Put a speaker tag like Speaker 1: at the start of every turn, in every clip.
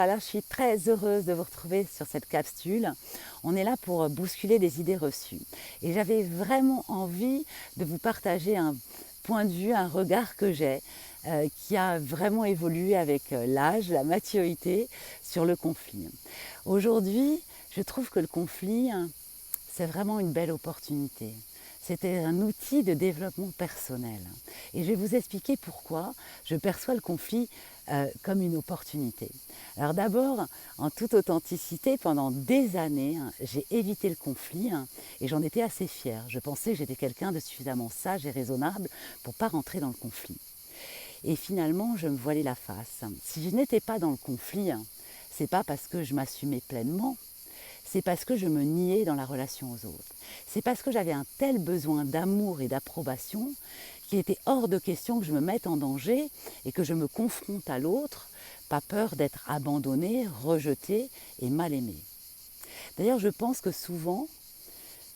Speaker 1: Alors, je suis très heureuse de vous retrouver sur cette capsule. On est là pour bousculer des idées reçues. Et j'avais vraiment envie de vous partager un point de vue, un regard que j'ai, qui a vraiment évolué avec l'âge, la maturité sur le conflit. Aujourd'hui, je trouve que le conflit, c'est vraiment une belle opportunité. C'était un outil de développement personnel. Et je vais vous expliquer pourquoi je perçois le conflit comme une opportunité. Alors d'abord, en toute authenticité, pendant des années, j'ai évité le conflit et j'en étais assez fière. Je pensais que j'étais quelqu'un de suffisamment sage et raisonnable pour ne pas rentrer dans le conflit. Et finalement, je me voilais la face. Si je n'étais pas dans le conflit, c'est pas parce que je m'assumais pleinement, c'est parce que je me niais dans la relation aux autres. C'est parce que j'avais un tel besoin d'amour et d'approbation qu'il était hors de question que je me mette en danger et que je me confronte à l'autre, pas peur d'être abandonnée, rejetée et mal aimée. D'ailleurs, je pense que souvent,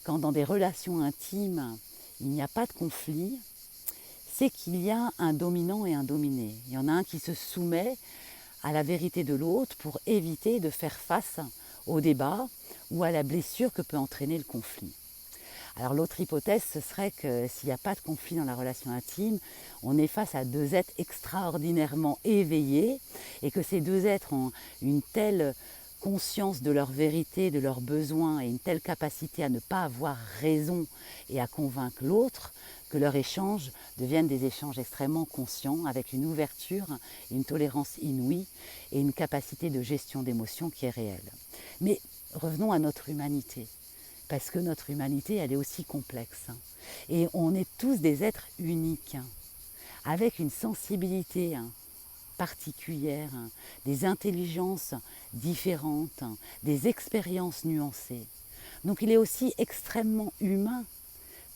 Speaker 1: quand dans des relations intimes, il n'y a pas de conflit, c'est qu'il y a un dominant et un dominé. Il y en a un qui se soumet à la vérité de l'autre pour éviter de faire face au débat ou à la blessure que peut entraîner le conflit. Alors l'autre hypothèse, ce serait que s'il n'y a pas de conflit dans la relation intime, on est face à deux êtres extraordinairement éveillés et que ces deux êtres ont une telle conscience de leur vérité, de leurs besoins et une telle capacité à ne pas avoir raison et à convaincre l'autre que leurs échanges deviennent des échanges extrêmement conscients avec une ouverture, une tolérance inouïe et une capacité de gestion d'émotions qui est réelle. Mais revenons à notre humanité. Parce que notre humanité, elle est aussi complexe. Et on est tous des êtres uniques, avec une sensibilité particulière, des intelligences différentes, des expériences nuancées. Donc il est aussi extrêmement humain,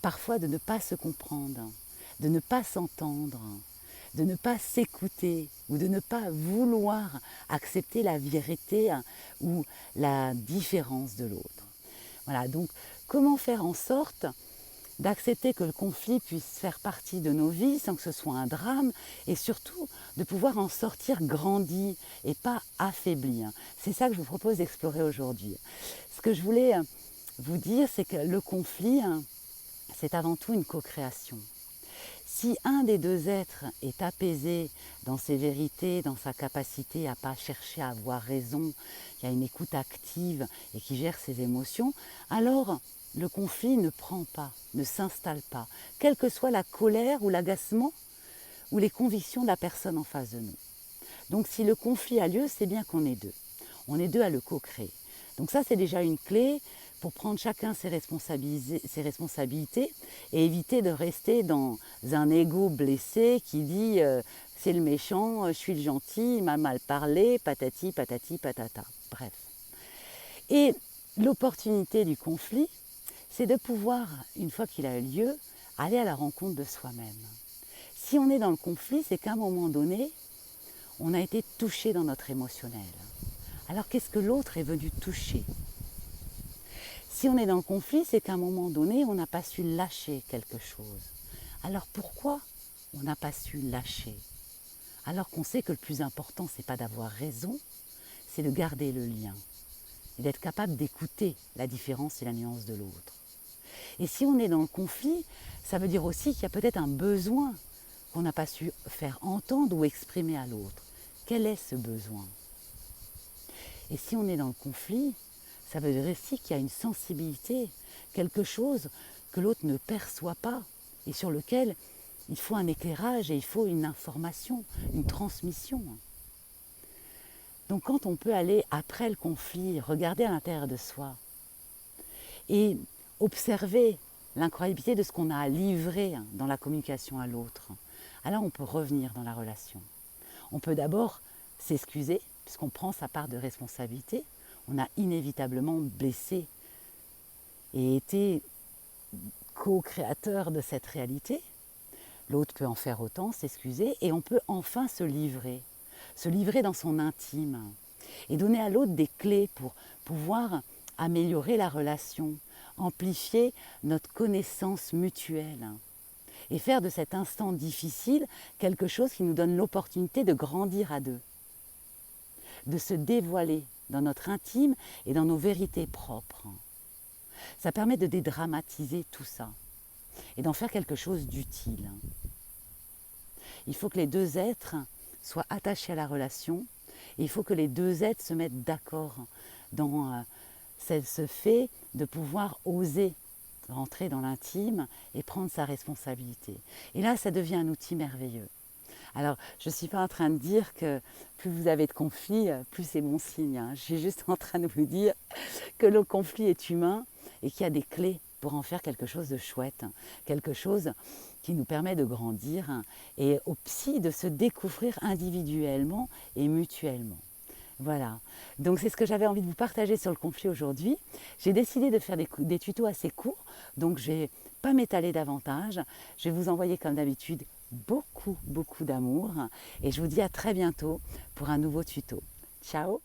Speaker 1: parfois, de ne pas se comprendre, de ne pas s'entendre, de ne pas s'écouter ou de ne pas vouloir accepter la vérité ou la différence de l'autre. Voilà, donc comment faire en sorte d'accepter que le conflit puisse faire partie de nos vies sans que ce soit un drame et surtout de pouvoir en sortir grandi et pas affaibli. C'est ça que je vous propose d'explorer aujourd'hui. Ce que je voulais vous dire, c'est que le conflit, c'est avant tout une co-création. Si un des deux êtres est apaisé dans ses vérités, dans sa capacité à ne pas chercher à avoir raison, qui a une écoute active et qui gère ses émotions, alors le conflit ne prend pas, ne s'installe pas, quelle que soit la colère ou l'agacement ou les convictions de la personne en face de nous. Donc si le conflit a lieu, c'est bien qu'on est deux. On est deux à le co-créer. Donc ça, c'est déjà une clé pour prendre chacun ses responsabilités et éviter de rester dans un ego blessé qui dit c'est le méchant, je suis le gentil, il m'a mal parlé, patati, patati, patata. Bref. Et l'opportunité du conflit, c'est de pouvoir, une fois qu'il a eu lieu, aller à la rencontre de soi-même. Si on est dans le conflit, c'est qu'à un moment donné, on a été touché dans notre émotionnel. Alors qu'est-ce que l'autre est venu toucher ? Si on est dans le conflit, c'est qu'à un moment donné, on n'a pas su lâcher quelque chose. Alors pourquoi on n'a pas su lâcher ? Alors qu'on sait que le plus important, ce n'est pas d'avoir raison, c'est de garder le lien et d'être capable d'écouter la différence et la nuance de l'autre. Et si on est dans le conflit, ça veut dire aussi qu'il y a peut-être un besoin qu'on n'a pas su faire entendre ou exprimer à l'autre. Quel est ce besoin ? Et si on est dans le conflit, ça veut dire aussi qu'il y a une sensibilité, quelque chose que l'autre ne perçoit pas et sur lequel il faut un éclairage et il faut une information, une transmission. Donc quand on peut aller après le conflit, regarder à l'intérieur de soi et observer l'incroyabilité de ce qu'on a à livrer dans la communication à l'autre, alors on peut revenir dans la relation. On peut d'abord s'excuser, puisqu'on prend sa part de responsabilité. On a inévitablement blessé et été co-créateur de cette réalité. L'autre peut en faire autant, s'excuser, et on peut enfin se livrer dans son intime, et donner à l'autre des clés pour pouvoir améliorer la relation, amplifier notre connaissance mutuelle, et faire de cet instant difficile quelque chose qui nous donne l'opportunité de grandir à deux. de se dévoiler dans notre intime et dans nos vérités propres. Ça permet de dédramatiser tout ça et d'en faire quelque chose d'utile. Il faut que les deux êtres soient attachés à la relation et il faut que les deux êtres se mettent d'accord dans ce fait de pouvoir oser rentrer dans l'intime et prendre sa responsabilité. Et là, ça devient un outil merveilleux. Alors, je ne suis pas en train de dire que plus vous avez de conflits, plus c'est bon signe. Hein. Je suis juste en train de vous dire que le conflit est humain et qu'il y a des clés pour en faire quelque chose de chouette, quelque chose qui nous permet de grandir et aussi de se découvrir individuellement et mutuellement. Voilà, donc c'est ce que j'avais envie de vous partager sur le conflit aujourd'hui. J'ai décidé de faire des tutos assez courts, donc je ne vais pas m'étaler davantage. Je vais vous envoyer comme d'habitude beaucoup d'amour et je vous dis à très bientôt pour un nouveau tuto. Ciao!